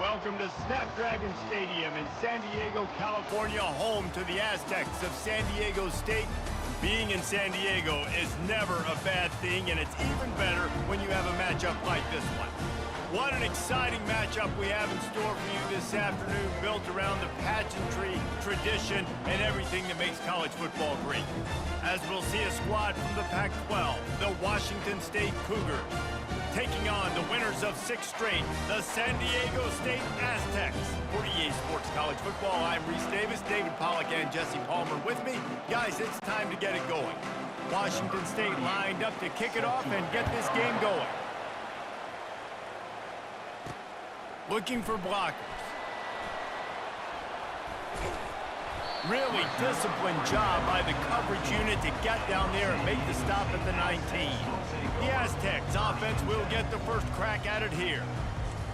Welcome to Snapdragon Stadium in San Diego, California, home to the Aztecs of San Diego State. Being in San Diego is never a bad thing, and it's even better when you have a matchup like this one. What an exciting matchup we have in store for you this afternoon, built around the pageantry, tradition, and everything that makes college football great. As we'll see a squad from the Pac-12, the Washington State Cougars, taking on the winners of 6 straight, the San Diego State Aztecs. For EA Sports College Football, I'm Reese Davis, David Pollack, and Jesse Palmer with me. Guys, it's time to get it going. Washington State lined up to kick it off and get this game going. Looking for blockers. Really disciplined job by the coverage unit to get down there and make the stop at the 19. The Aztecs offense will get the first crack at it here.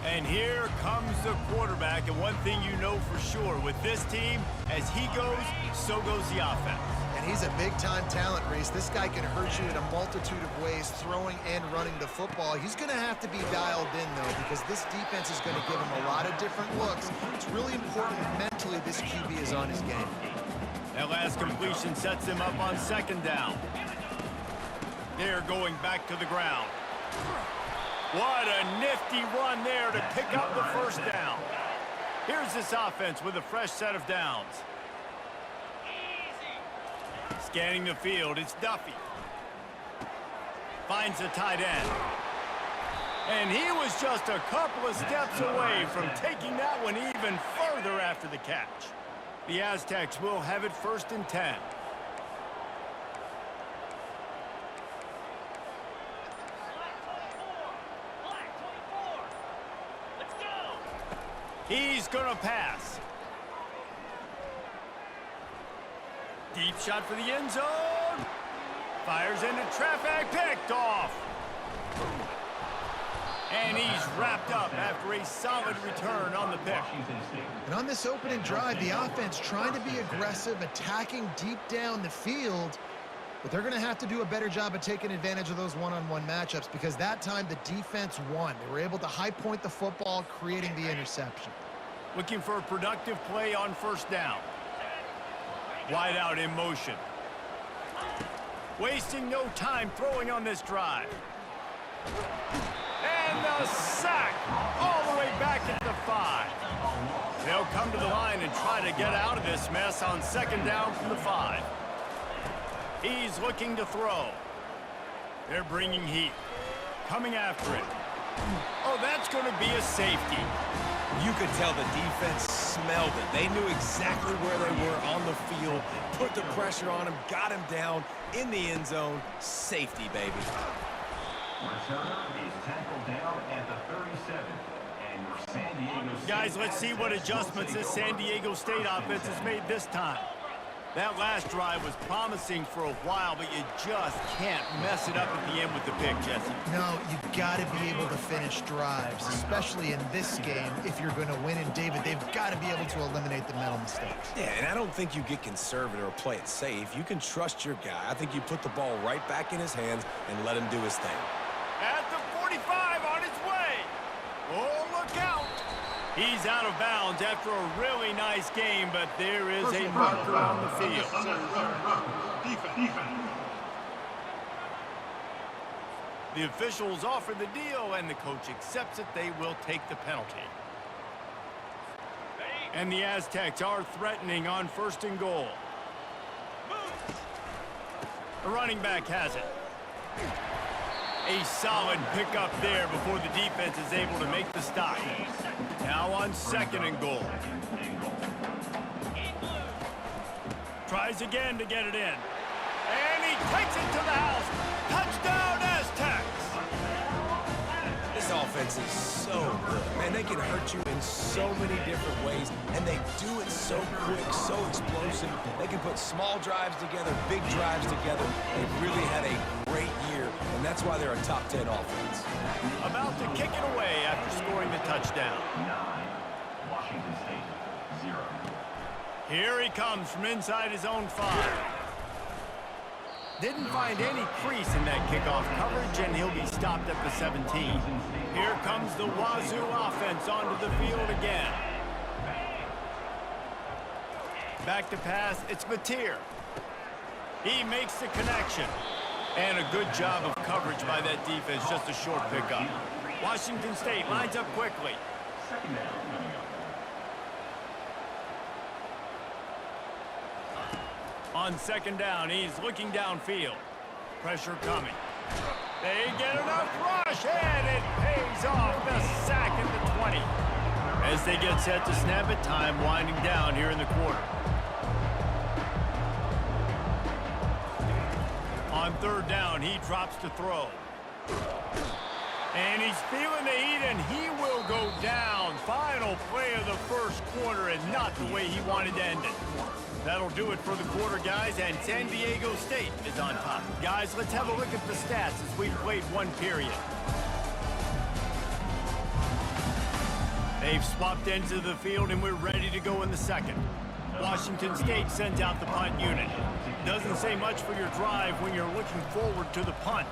And here comes the quarterback, and one thing you know for sure with this team, as he goes, so goes the offense. And he's a big-time talent, Reese. This guy can hurt you in a multitude of ways, throwing and running the football. He's going to have to be dialed in, though, because this defense is going to give him a lot of different looks. It's really important mentally this QB is on his game. That last completion sets him up on 2nd down. They're going back to the ground. What a nifty run there to pick up the first down. Here's this offense with a fresh set of downs. Scanning the field, it's Duffy. Finds the tight end. And he was just a couple of steps away from taking that one even further after the catch. The Aztecs will have it 1st and 10. He's gonna pass. Deep shot for the end zone. Fires into traffic, picked off. And he's wrapped up after a solid return on the pick. And on this opening drive, the offense trying to be aggressive, attacking deep down the field. But they're going to have to do a better job of taking advantage of those one-on-one matchups, because that time the defense won. They were able to high point the football, creating the interception. Looking for a productive play on 1st down. Wide out in motion. Wasting no time throwing on this drive. And the sack all the way back at the 5. They'll come to the line and try to get out of this mess on 2nd down from the 5. He's looking to throw. They're bringing heat. Coming after it. Oh, that's going to be a safety. You could tell the defense smelled it. They knew exactly where they were on the field, put the pressure on him, got him down in the end zone. Safety, baby. Returner is tackled down at the 37. And your San Diego State Guys, let's see what adjustments this San Diego State offense has made this time. That last drive was promising for a while, but you just can't mess it up at the end with the pick, Jesse. No, you've got to be able to finish drives, especially in this game if you're going to win. And, David, they've got to be able to eliminate the mental mistakes. Yeah, and I don't think you get conservative or play it safe. You can trust your guy. I think you put the ball right back in his hands and let him do his thing. At the 45 on his way. Oh, look out. He's out of bounds after a really nice game, but there is a marker on the field. The officials offer the deal, and the coach accepts it. They will take the penalty. And the Aztecs are threatening on 1st and goal. The running back has it. A solid pickup there before the defense is able to make the stop. Now on 2nd and goal. Tries again to get it in. And he takes it to the house. Touchdown, Aztecs! This offense is so good. Man, they can hurt you in so many different ways, and they do it so quick, so explosive. They can put small drives together, big drives together. They've really had a great year, and that's why they're a top 10 offense. About to kick it away after scoring the touchdown. 9, Washington State 0. Here he comes from inside his own 5. Didn't find any crease in that kickoff coverage, and he'll be stopped at the 17. Here comes the Wazoo offense onto the field again. Back to pass, it's Mateer. He makes the connection. And a good job of coverage by that defense, just a short pickup. Washington State lines up quickly. Second down coming up. On second down, he's looking downfield. Pressure coming. They get enough rush, and it pays off. The sack at the 20. As they get set to snap it, time winding down here in the quarter. On third down, he drops to throw. And he's feeling the heat, and he will go down. Final play of the first quarter, and not the way he wanted to end it. That'll do it for the quarter, guys, and San Diego State is on top. Guys, let's have a look at the stats as we've played one period. They've swapped ends of the field, and we're ready to go in the second. Washington State sends out the punt unit. Doesn't say much for your drive when you're looking forward to the punt.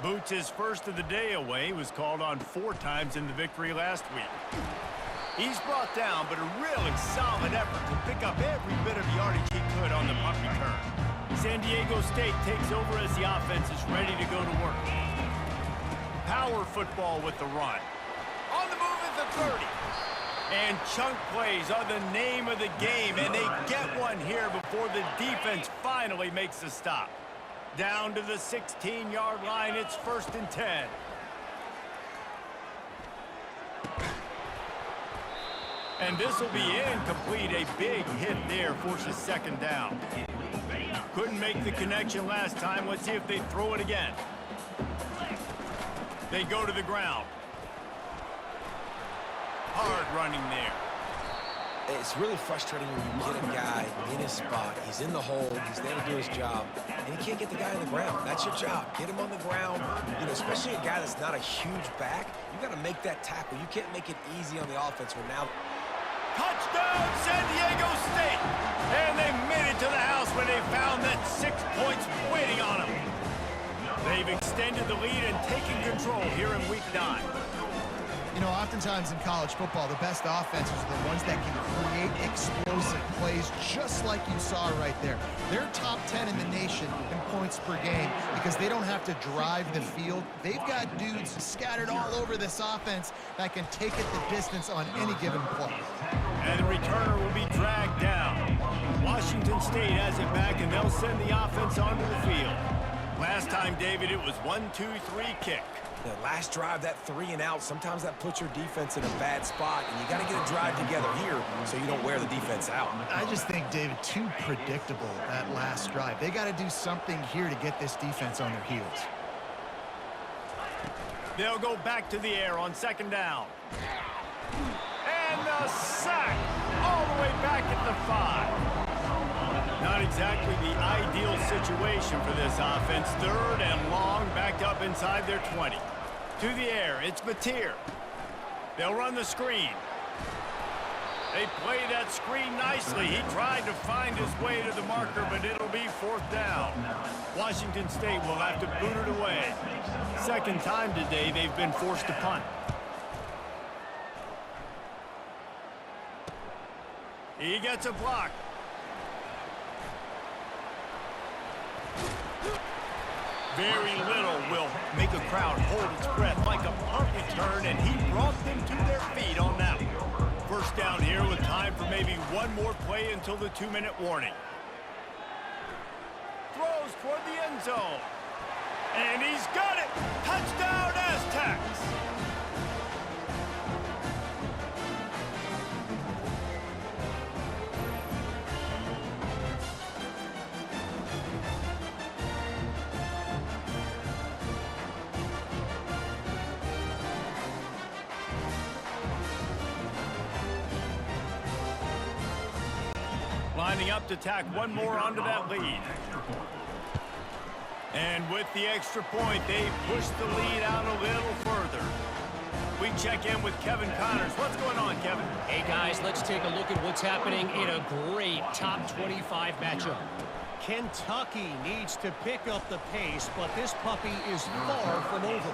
Boots' first of the day away was called on 4 times in the victory last week. He's brought down, but a really solid effort to pick up every bit of yardage he could on the punt return. San Diego State takes over as the offense is ready to go to work. Power football with the run. On the move at the 30. And chunk plays are the name of the game, and they get one here before the defense finally makes a stop. Down to the 16-yard line, it's 1st and 10. And this will be incomplete. A big hit there forces second down. Couldn't make the connection last time. Let's see if they throw it again. They go to the ground. Hard running there. It's really frustrating when you get a guy in his spot. He's in the hole. He's there to do his job. And you can't get the guy on the ground. That's your job. Get him on the ground. You know, especially a guy that's not a huge back. You got to make that tackle. You can't make it easy on the offense where now... Touchdown, San Diego State! And they made it to the house when they found that 6 points waiting on them. They've extended the lead and taken control here in Week 9. You know, oftentimes in college football, the best offenses are the ones that can create explosive plays just like you saw right there. They're top 10 in the nation in points per game because they don't have to drive the field. They've got dudes scattered all over this offense that can take it the distance on any given play. And the returner will be dragged down. Washington State has it back, and they'll send the offense onto the field. Last time, David, it was 1-2-3 kick. The last drive, that 3 and out, sometimes that puts your defense in a bad spot, and you got to get a drive together here so you don't wear the defense out. I just think, David, too predictable, that last drive. They got to do something here to get this defense on their heels. They'll go back to the air on second down. And the sack all the way back at the 5. Not exactly the ideal situation for this offense. 3rd and long, backed up inside their 20. To the air, it's Mateer. They'll run the screen. They play that screen nicely. He tried to find his way to the marker, but it'll be 4th down. Washington State will have to boot it away. Second time today they've been forced to punt. He gets a block. Very little will make a crowd hold its breath like a punt return, and he brought them to their feet on that one. First down here with time for maybe one more play until the 2-minute warning. Throws toward the end zone. And he's got it! Touchdown, Aztecs! Lining up to tack one more onto that lead. And with the extra point, they push the lead out a little further. We check in with Kevin Connors. What's going on, Kevin? Hey, guys, let's take a look at what's happening in a great top 25 matchup. Kentucky needs to pick up the pace, but this puppy is far from over.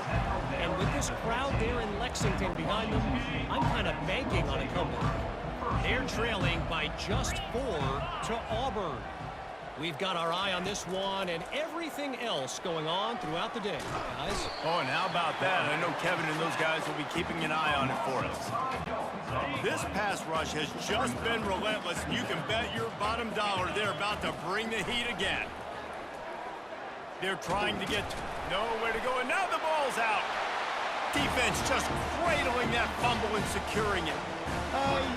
And with this crowd there in Lexington behind them, I'm kind of banking on a comeback. They're trailing by just 4 to Auburn. We've got our eye on this one and everything else going on throughout the day, guys. Oh, and how about that? I know Kevin and those guys will be keeping an eye on it for us. This pass rush has just been relentless, and you can bet your bottom dollar they're about to bring the heat again. They're trying to get nowhere to go, and now the ball's out. Defense just cradling that fumble and securing it.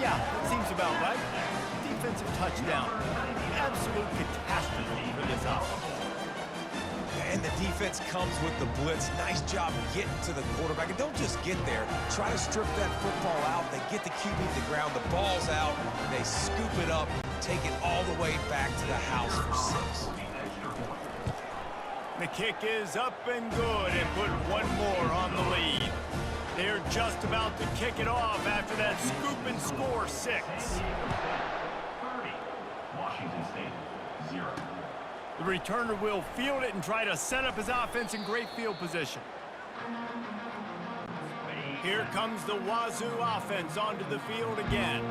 Yeah, that seems about right. Defensive touchdown. Absolute catastrophe for this offense. And the defense comes with the blitz. Nice job getting to the quarterback. And don't just get there. Try to strip that football out. They get the QB to the ground. The ball's out. They scoop it up, take it all the way back to the house for 6. The kick is up and good and put one more on the lead. They're just about to kick it off after that scoop and score 6. Washington State, 0. The returner will field it and try to set up his offense in great field position. Here comes the Wazoo offense onto the field again.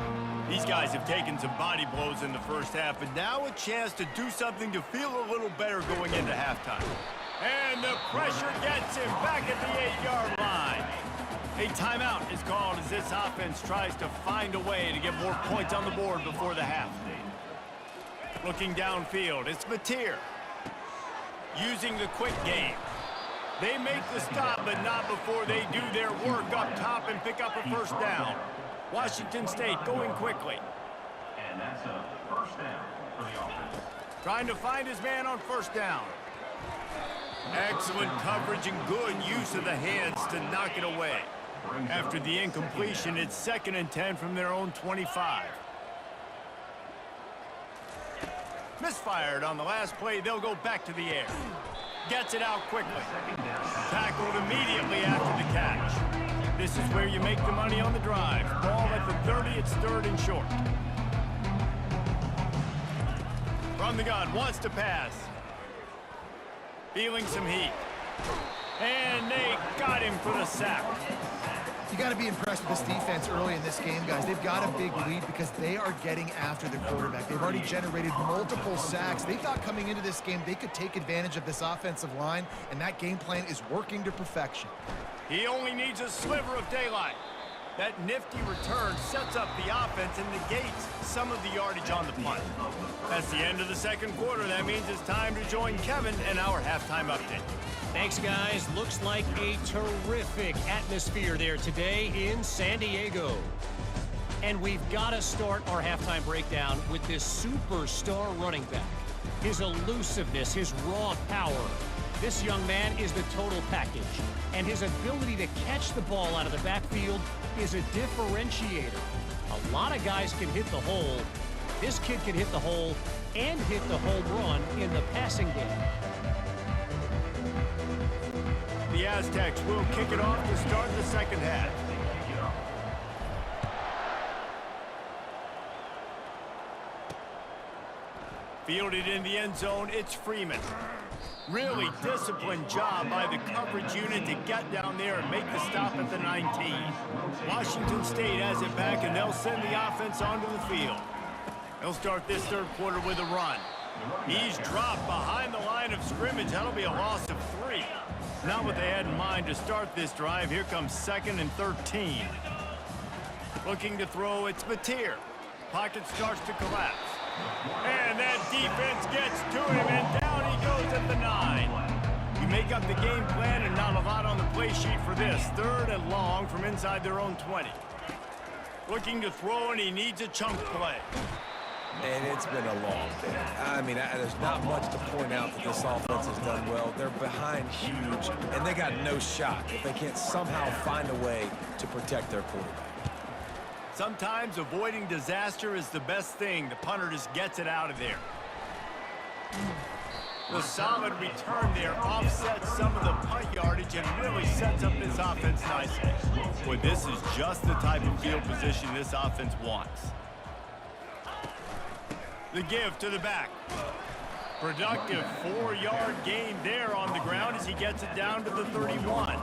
These guys have taken some body blows in the first half, but now a chance to do something to feel a little better going into halftime. And the pressure gets him back at the 8-yard line. A timeout is called as this offense tries to find a way to get more points on the board before the half. Looking downfield, it's Mateer. Using the quick game. They make the stop, but not before they do their work up top and pick up a first down. Washington State going quickly. And that's a first down for the offense. Trying to find his man on first down. Excellent coverage and good use of the hands to knock it away. After the incompletion, it's 2nd and 10 from their own 25. Misfired on the last play. They'll go back to the air. Gets it out quickly. Tackled immediately after the catch. This is where you make the money on the drive. Ball at the 30. It's 3rd and short. From the gun. Wants to pass. Feeling some heat. And they got him for the sack. You got to be impressed with this defense early in this game, guys. They've got a big lead because they are getting after the quarterback. They've already generated multiple sacks. They thought coming into this game they could take advantage of this offensive line, and that game plan is working to perfection. He only needs a sliver of daylight. That nifty return sets up the offense and negates some of the yardage on the punt. That's the end of the second quarter. That means it's time to join Kevin and our halftime update. Thanks, guys. Looks like a terrific atmosphere there today in San Diego. And we've got to start our halftime breakdown with this superstar running back. His elusiveness, his raw power. This young man is the total package. And his ability to catch the ball out of the backfield is a differentiator. A lot of guys can hit the hole. This kid can hit the hole and hit the home run in the passing game. The Aztecs will kick it off to start the second half. Fielded in the end zone, it's Freeman. Really disciplined job by the coverage unit to get down there and make the stop at the 19. Washington State has it back, and they'll send the offense onto the field. They'll start this third quarter with a run. He's dropped behind the line of scrimmage. That'll be a loss of 3. Not what they had in mind to start this drive. Here comes 2nd and 13. Looking to throw, it's Mateer. Pocket starts to collapse. And that defense gets to him, and down he goes at the 9. You make up the game plan, and not a lot on the play sheet for this. 3rd and long from inside their own 20. Looking to throw, and he needs a chunk play. And it's been a long day. I mean, there's not much to point out that this offense has done well. They're behind huge, and they got no shot if they can't somehow find a way to protect their quarterback. Sometimes avoiding disaster is the best thing. The punter just gets it out of there. The solid return there offsets some of the punt yardage and really sets up this offense nicely. Boy, this is just the type of field position this offense wants. The give to the back. Productive 4-yard gain there on the ground as he gets it down to the 31.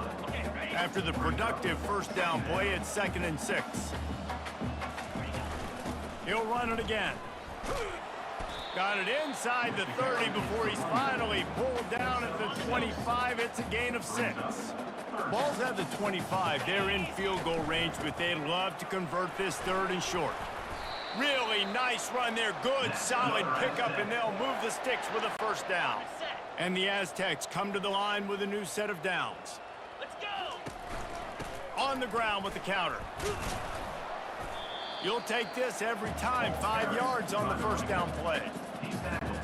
After the productive first down play, it's 2nd and 6. He'll run it again. Got it inside the 30 before he's finally pulled down at the 25. It's a gain of 6. Ball's at the 25. They're in field goal range, but they'd love to convert this 3rd and short. Really nice run there. Good, solid pickup, and they'll move the sticks with a first down. And the Aztecs come to the line with a new set of downs. Let's go! On the ground with the counter. You'll take this every time. 5 yards on the first down play.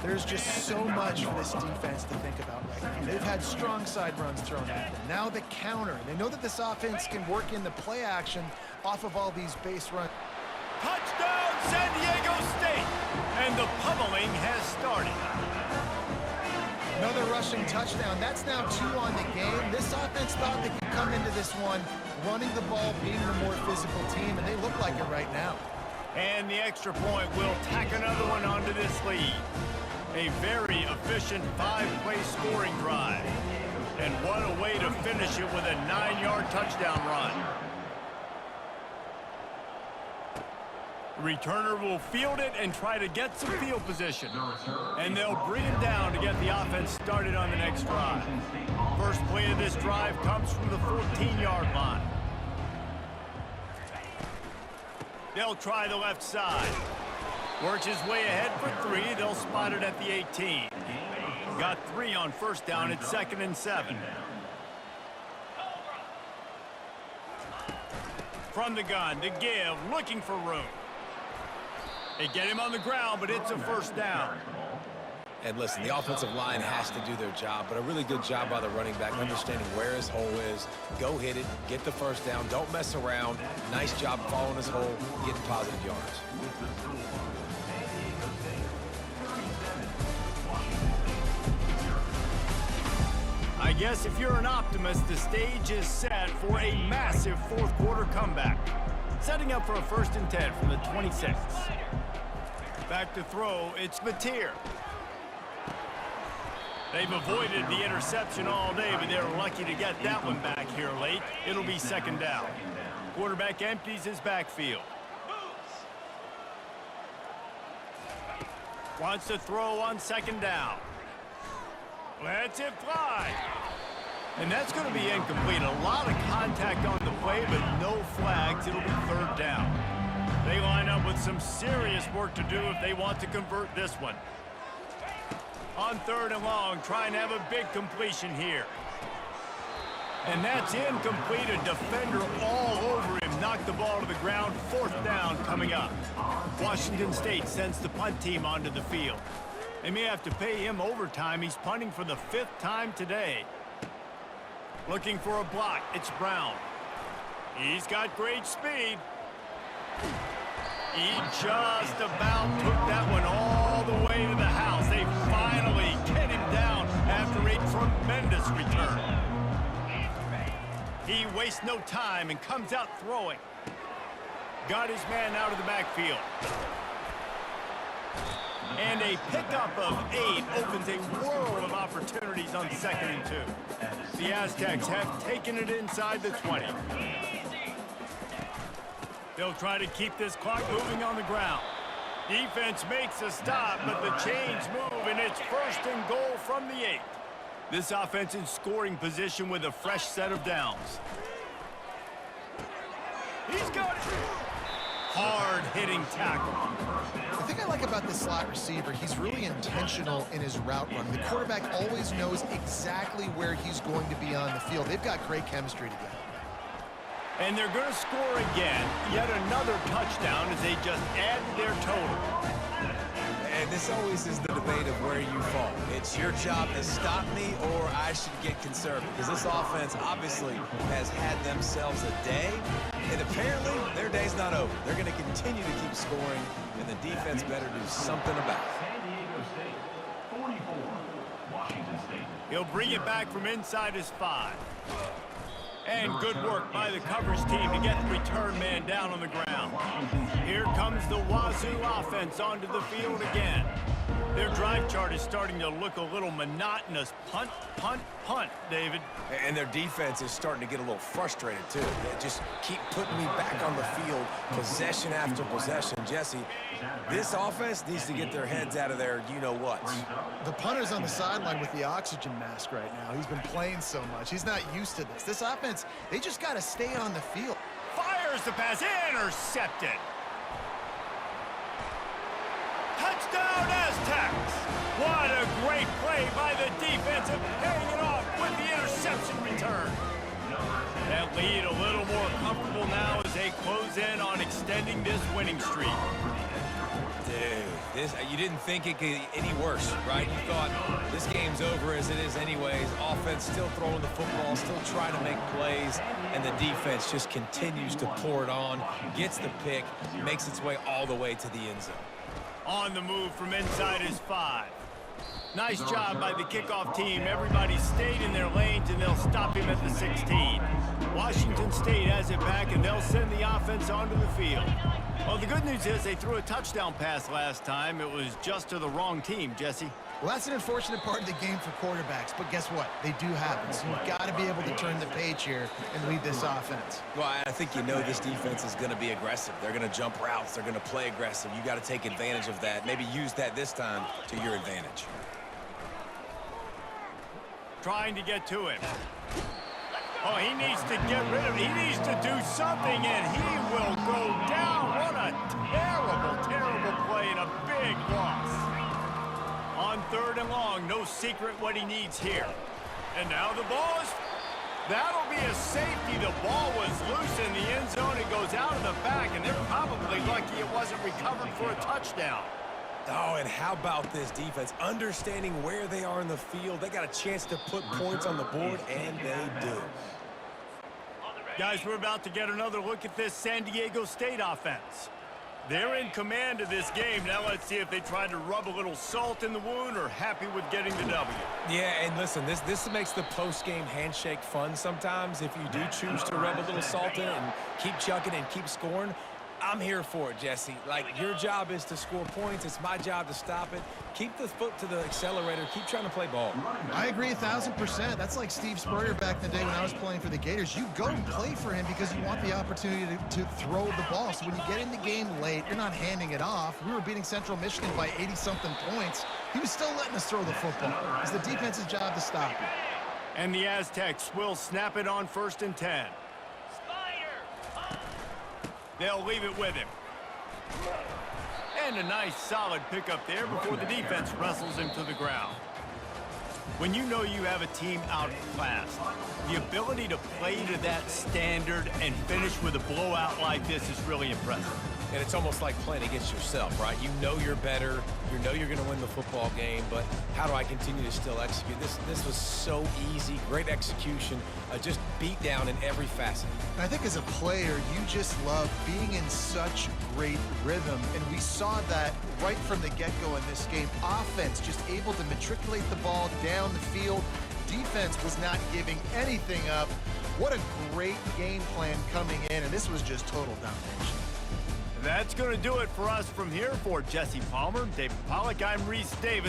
There's just so much for this defense to think about right now. They've had strong side runs thrown at them. Now the counter. They know that this offense can work in the play action off of all these base runs. Touchdown, San Diego State! And the pummeling has started. Another rushing touchdown. That's now 2 on the game. This offense thought they could come into this one running the ball, being the more physical team, and they look like it right now. And the extra point will tack another one onto this lead. A very efficient 5-play scoring drive. And what a way to finish it with a 9-yard touchdown run. The returner will field it and try to get some field position. And they'll bring it down to get the offense started on the next drive. First play of this drive comes from the 14-yard line. They'll try the left side. Works his way ahead for 3. They'll spot it at the 18. Got 3 on first down. It's 2nd and 7. From the gun, the give, looking for room. They get him on the ground, but it's a first down. And listen, the offensive line has to do their job, but a really good job by the running back, understanding where his hole is. Go hit it, get the first down, don't mess around. Nice job following his hole, getting positive yards. I guess if you're an optimist, the stage is set for a massive fourth-quarter comeback. Setting up for a 1st and 10 from the 26. Back to throw, it's Mateer. They've avoided the interception all day, but they're lucky to get that one back here late. It'll be 2nd down. Quarterback empties his backfield. Wants to throw on 2nd down. Lets it fly. And that's going to be incomplete. A lot of contact on the play, but no flags. It'll be 3rd down. They line up with some serious work to do if they want to convert this one. On 3rd and long, trying to have a big completion here. And that's incomplete. A defender all over him. Knocked the ball to the ground. 4th down coming up. Washington State sends the punt team onto the field. They may have to pay him overtime. He's punting for the 5th time today. Looking for a block. It's Brown. He's got great speed. He just about took that one all the way to the house. They finally get him down after a tremendous return. He wastes no time and comes out throwing. Got his man out of the backfield. And a pickup of 8 opens a world of opportunities on 2nd and 2. The Aztecs have taken it inside the 20. They'll try to keep this clock moving on the ground. Defense makes a stop, but the chains move, and it's 1st and goal from the 8. This offense in scoring position with a fresh set of downs. He's got it. Hard-hitting tackle. The thing I like about this slot receiver, he's really intentional in his route run. The quarterback always knows exactly where he's going to be on the field. They've got great chemistry together. And they're going to score again. Yet another touchdown as they just add to their total. And this always is the debate of where you fall. It's your job to stop me or I should get conservative. Because this offense obviously has had themselves a day. And apparently their day's not over. They're going to continue to keep scoring. And the defense better do something about it. San Diego State, 44. Washington State. He'll bring it back from inside his 5. And good work by the coverage team to get the return man down on the ground. Here comes the Wazoo offense onto the field again. Their drive chart is starting to look a little monotonous. Punt, punt, punt, David. And their defense is starting to get a little frustrated, too. They just keep putting me back on the field, possession after possession. Jesse, this offense needs to get their heads out of their you-know-whats. The punter's on the sideline with the oxygen mask right now. He's been playing so much. He's not used to this. This offense, they just got to stay on the field. Fires the pass, intercepted. Touchdown Aztecs! What a great play by the defense and paying it off with the interception return. That lead a little more comfortable now as they close in on extending this winning streak. Dude, you didn't think it could get any worse, right? You thought this game's over as it is anyways. Offense still throwing the football, still trying to make plays, and the defense just continues to pour it on, gets the pick, makes its way all the way to the end zone. On the move from inside his 5. Nice job by the kickoff team. Everybody stayed in their lanes, and they'll stop him at the 16. Washington State has it back, and they'll send the offense onto the field. Well, the good news is they threw a touchdown pass last time. It was just to the wrong team, Jesse. Well, that's an unfortunate part of the game for quarterbacks, but guess what? They do happen, so you've got to be able to turn the page here and lead this offense. Well, I think you know this defense is going to be aggressive. They're going to jump routes. They're going to play aggressive. You got to take advantage of that. Maybe use that this time to your advantage. Trying to get to him. Oh, he needs to get rid of it. He needs to do something, and he will go down. What a terrible, terrible play and a big loss. On 3rd and long, no secret what he needs here. And now the ball is... That'll be a safety. The ball was loose in the end zone. It goes out of the back, and they're probably lucky it wasn't recovered for a touchdown. Oh, and how about this defense? Understanding where they are in the field. They got a chance to put points on the board, and they do. Guys, we're about to get another look at this San Diego State offense. They're in command of this game. Now let's see if they try to rub a little salt in the wound or happy with getting the W. Yeah, and listen, this makes the post-game handshake fun sometimes. If you do choose to rub a little salt in and keep chucking and keep scoring, I'm here for it, Jesse. Like, your job is to score points. It's my job to stop it. Keep the foot to the accelerator. Keep trying to play ball. I agree 1,000%. That's like Steve Spurrier back in the day when I was playing for the Gators. You go and play for him because you want the opportunity to throw the ball. So when you get in the game late, you're not handing it off. We were beating Central Michigan by 80-something points. He was still letting us throw the football. It's the defense's job to stop it. And the Aztecs will snap it on 1st and 10. They'll leave it with him. And a nice solid pickup there before the defense wrestles him to the ground. When you know you have a team outclassed, the ability to play to that standard and finish with a blowout like this is really impressive. And it's almost like playing against yourself, right? You know you're better. You know you're going to win the football game, but how do I continue to still execute? This was so easy. Great execution. Just beat down in every facet. And I think as a player, you just love being in such great rhythm, and we saw that right from the get-go in this game. Offense just able to matriculate the ball down the field. Defense was not giving anything up. What a great game plan coming in, and this was just total domination. That's going to do it for us from here. For Jesse Palmer, David Pollack, I'm Reese Davis.